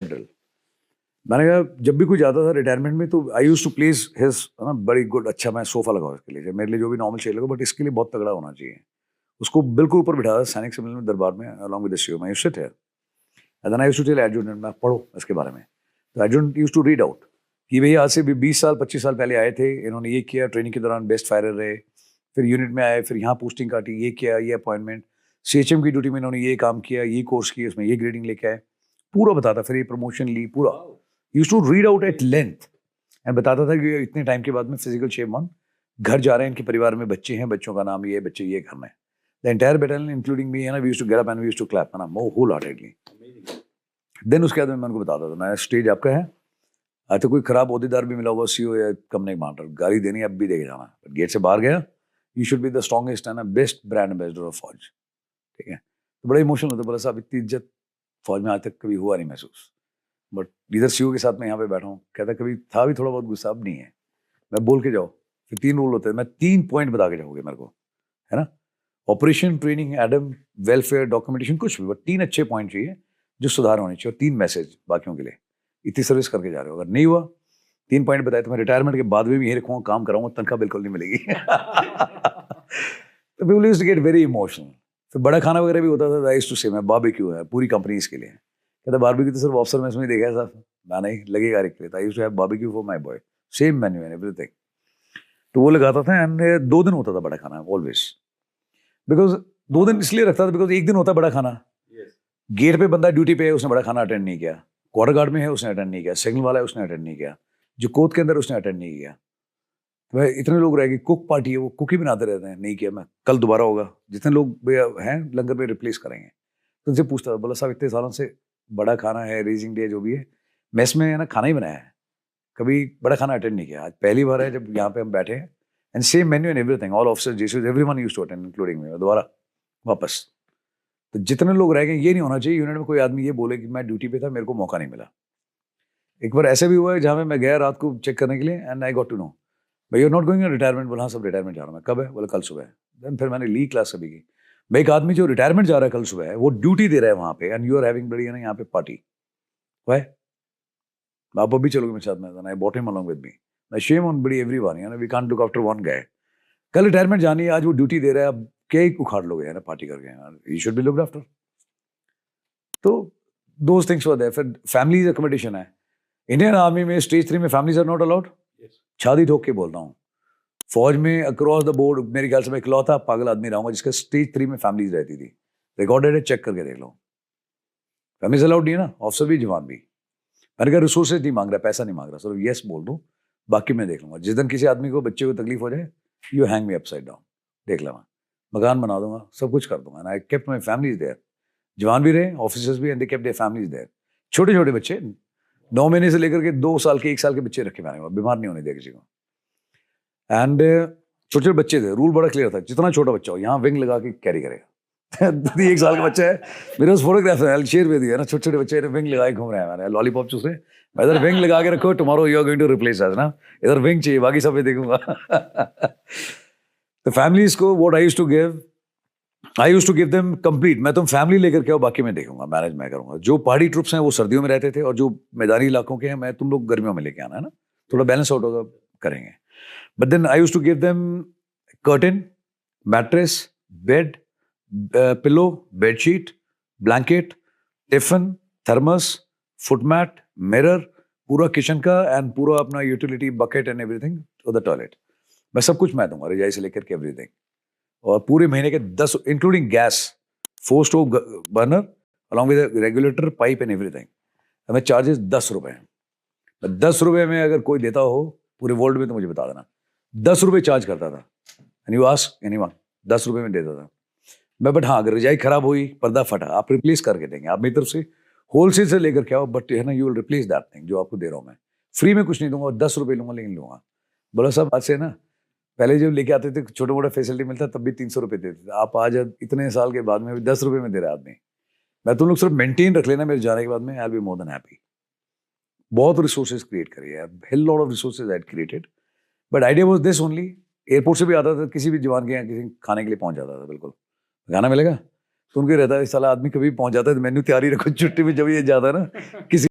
Drill. मैंने कहा जब भी कोई जाता था रिटायरमेंट में तो आई यूज टू प्लेस हिज ना बड़ी गुड, अच्छा मैं सोफा लगाऊं इसके लिए, मेरे लिए जो भी नॉर्मल चाहिए लगा, बट इसके लिए बहुत तगड़ा होना चाहिए। उसको बिल्कुल ऊपर बिठा था सैनिक सम्मेलन में दरबार में अलॉन्ग विद द सीईओ। मैं used to sit here and then I used to tell adjutant मैं पढ़ो इसके बारे में। तो adjutant used to read out कि भैया आज से 20 साल 25 साल पहले आए थे, इन्होंने ये किया, ट्रेनिंग के दौरान बेस्ट फायरर रहे, फिर यूनिट में आए, फिर यहाँ पोस्टिंग काटी, ये किया, ये अपॉइंटमेंट, सीएचएम की ड्यूटी में इन्होंने ये काम किया, ये कोर्स किया, उसमें ये ग्रेडिंग लेके आए, पूरा बताता, फिर ये प्रमोशन ली, पूरा used to read out at length and बताता था कि इतने टाइम के बाद में फिजिकल शेप वन घर जा रहे हैं, इनके परिवार में बच्चे हैं, बच्चों का नाम ये, बच्चे ये करना है। The entire battalion including me है ना, we used to get up and we used to clap है ना, होल हार्टेडली। देन उसके बाद मैं उनको बताता था मैं स्टेज आपका है, आज तो कोई खराब ओहदेदार भी मिला हुआ सीईओ या कंपनी कमांडर, गाली देनी अब भी देके जाना, गेट से बाहर गया, you should be the strongest and best brand ambassador of फौज। ठीक है, तो बड़ा इमोशनल होता, बोला साहब इतनी इज्जत फौज में आज तक कभी हुआ नहीं महसूस, बट इधर सीईओ के साथ मैं यहाँ पे बैठा हूँ, कहता कभी था भी थोड़ा बहुत गुस्सा, अब नहीं है। मैं बोल के जाओ, फिर 3 रूल होते हैं, मैं 3 पॉइंट बता के जाओगे मेरे को, है ना, operation, training, Adam, welfare, documentation, कुछ भी, बट 3 अच्छे पॉइंट चाहिए जो सुधार होने चाहिए, और 3 मैसेज बाकियों के लिए। इतनी सर्विस करके जा रहे हो, अगर नहीं हुआ 3 पॉइंट बताए तो मैं रिटायरमेंट के बाद भी यही रखूंगा, काम कराऊंगा, तनख्वाह बिल्कुल नहीं मिलेगी। तो people used to get very emotional. फिर बड़ा खाना वगैरह भी होता था, आई यूज्ड टू से मैं बारबेक्यू है पूरी कंपनी इसके लिए, कहता बारबेक्यू तो सिर्फ ऑफिसर में इसमें देखा है साहब, मैं नहीं लगेगा एक plate, I used to have barbecue for my boy, same menu and everything. तो वो लगाता था एंड 2 दिन होता था बड़ा खाना ऑलवेज, बिकॉज 2 दिन इसलिए रखता था बिकॉज एक दिन होता बड़ा खाना, गेट पे बंदा ड्यूटी पे है, उसने बड़ा खाना अटेंड नहीं किया, क्वार्टर गार्ड में है उसने अटेंड नहीं किया, सिग्नल वाला है उसने अटेंड नहीं किया, जो कोच के अंदर उसने अटेंड नहीं किया, वह इतने लोग रह गए, कुक पार्टी है वो कुक ही बनाते रहते हैं, नहीं किया, मैं कल दोबारा होगा, जितने लोग हैं लंगर में रिप्लेस करेंगे। तो उनसे पूछता था, बोला साहब इतने सालों से बड़ा खाना है, रेजिंग डे जो भी है, मेस में है ना खाना ही बनाया है, कभी बड़ा खाना अटेंड नहीं किया, आज पहली बार है जब यहाँ पे हम बैठे हैं and same menu and everything, all officers जीसीस everyone used to attend including me, दोबारा वापस। तो जितने लोग रह गए, ये नहीं होना चाहिए यूनिट में कोई आदमी ये बोले कि मैं ड्यूटी पे था मेरे को मौका नहीं मिला। एक बार ऐसे भी हुआ है जहाँ मैं गया रात को चेक करने के लिए and I got to know भाई you are not going retirement, बोला हाँ सब रिटायरमेंट जा रहा हूँ मैं, कब है, बोला कल सुबह है। देन फिर मैंने ली क्लास सभी की, भाई एक आदमी जो रिटायरमेंट जा रहा है कल सुबह है, वो ड्यूटी दे रहा है वहाँ पे एंड यू आर हैविंग बड़ी है ना यहाँ पे पार्टी, वाई आप अभी चलोगे मेरे साथ में, I bought him along with me, मैं शेम ऑन बड़ी everyone, you know we can't look after one guy, कल रिटायरमेंट जानी है, आज वो ड्यूटी दे रहा है, अब क्या ही उखाड़ लोगे ना पार्टी करके, you should be looked after. तो दोज थिंग्स वर देयर। फिर फैमिलीज अकोमोडेशन है, इंडियन आर्मी में स्टेज 3 में फैमिलीज आर नॉट अलाउड, छाती ठोक के बोलता हूँ, फौज में अक्रॉस द बोर्ड मेरे ख्याल से मैं इकलौता पागल आदमी रहूंगा जिसका स्टेज 3 में फैमिलीज रहती थी, रिकॉर्डेड है, चेक करके देख लो, फैमिलीज अलाउड नहीं है ना, ऑफिसर भी जवान भी। मैंने कहा रिसोर्सेज नहीं मांग रहा, पैसा नहीं मांग रहा, सिर्फ यस बोल दूँ, बाकी मैं देख लूंगा, जिस दिन किसी आदमी को बच्चे को तकलीफ हो जाए you hang me upside down, देख लेना, मकान बना दूंगा, सब कुछ कर दूंगा, I kept my families there, जवान भी रहे, ऑफिसर्स भी, and they kept their families there, छोटे छोटे बच्चे 9 महीने से लेकर के 2 साल के 1 साल के बच्चे रखे मैंने, बीमार नहीं होने दिया किसी को, एंड छोटे छोटे बच्चे थे, रूल बड़ा क्लियर था, जितना छोटा बच्चा हो यहाँ विंग लगा के कैरी करेगा। 1 साल का बच्चा है, मेरे पास फोटोग्राफ है, शेयर में दिया ना, छोटे छोटे बच्चे वविंग लगा के घूम रहे हैं, मैंने लॉलीपॉप चूस रहे, मैं इधर विंग लगा के रखो, tomorrow you are going to replace us ना, इधर विंग चाहिए, बाकी सब मैं देखूंगा। तो फैमिलीज को what I used to give them complete, मैं तुम फैमिली लेकर के आओ, बाकी मैं देखूंगा, मैनेज मैं करूंगा, जो पहाड़ी ट्रुप्स हैं वो सर्दियों में रहते थे और जो मैदानी इलाकों के हैं मैं तुम लोग गर्मियों में लेके आना है ना, थोड़ा बैलेंस आउट होगा, करेंगे। But then I used to give them curtain, mattress, bed, pillow, bedsheet, blanket, tiffin, thermos, footmat, mirror, पूरा किचन का एंड पूरा अपना utility bucket and everything to the toilet, मैं सब कुछ मैं दूंगा, रजाई से लेकर के एवरीथिंग, और पूरे महीने के 10 including gas, 4 stove burner along with regulator, pipe and everything, हमें चार्जेस 10 रुपए हैं। 10 रुपए में अगर कोई देता हो पूरे वर्ल्ड में तो मुझे बता देना, 10 रुपए चार्ज करता था, एंड यू आस्क एनीवन, 10 रुपए में देता था मैं, बट हाँ अगर रजाई खराब हुई, पर्दा फटा, आप रिप्लेस करके देंगे, आप मेरी तरफ से होलसेल से लेकर के आओ, बट है ना you will replace that thing जो आपको दे रहा हूँ मैं, फ्री में कुछ नहीं दूंगा, 10 रुपए लूंगा लेकिन लूंगा। बोला साहब आज से ना, पहले जब लेके आते थे छोटा मोटा फैसिलिटी मिलता तब भी 300 रुपए देते थे, आप आज इतने साल के बाद में भी 10 रुपए में दे रहे आदमी, मैं तुम लोग सिर्फ मेंटेन रख लेना, मेरे जाने के बाद में I will be more than happy. बहुत रिसोर्सेज क्रिएट करिए, हिल lot of resources I created, but idea was this only, airport से भी आता था, किसी भी जवान के यहाँ किसी खाने के लिए पहुंच जाता था, बिल्कुल खाना मिलेगा तो उनके रहता है, साला आदमी कभी पहुंच जाता है, मेन्यू तैयारी रखो, छुट्टी में जब ये जाता है ना किसी